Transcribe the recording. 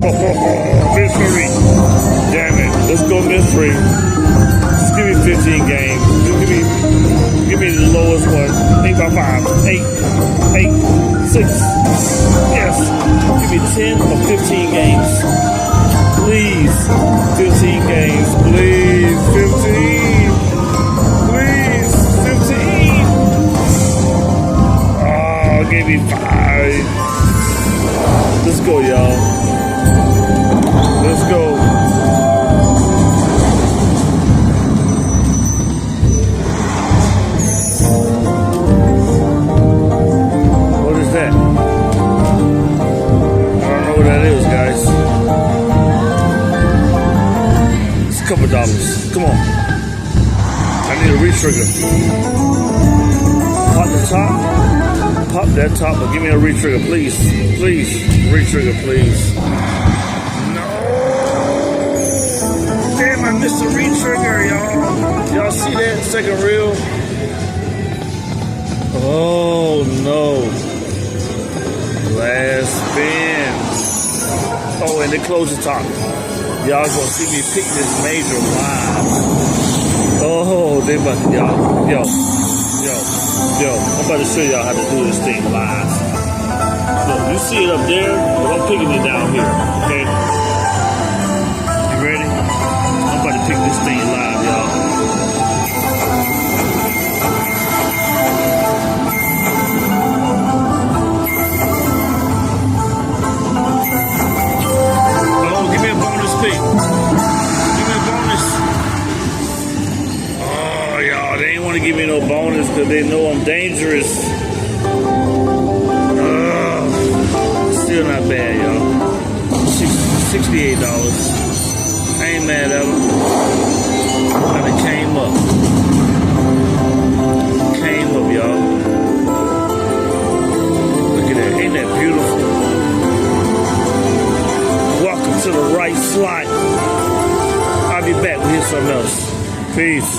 Mystery. Damn it. Let's go mystery. Just give me 15 games. Give me the lowest one. 8 by 5. 8. 6. Yes. Give me 10 or 15 games. Please. 15 games. Please. 15. Please. 15. Oh, give me 5. Let's go, y'all. Let's go. What is that? I don't know what that is, guys. It's a couple dollars. Come on. I need a re-trigger. Pop the top. Pop that top, but give me a re-trigger, please. Please. Re-trigger, please. Damn, I missed the re-trigger, y'all. Y'all see that second reel? Oh, no. Last spin. Oh, and they close the top. Y'all gonna see me pick this major live. Oh, they about to, y'all. Yo, I'm about to show y'all how to do this thing live. Look, you see it up there, but I'm picking it down here, okay? You ready? I'm about to pick this thing live, y'all. Oh, give me a bonus pick. Give me a bonus. Oh, y'all, they ain't want to give me no bonus because they know I'm dangerous. Still not bad, y'all. $68. I ain't mad at them. And it came up. Came up, y'all. Look at that. Ain't that beautiful? Welcome to the right slot. I'll be back. We'll hear something else. Peace.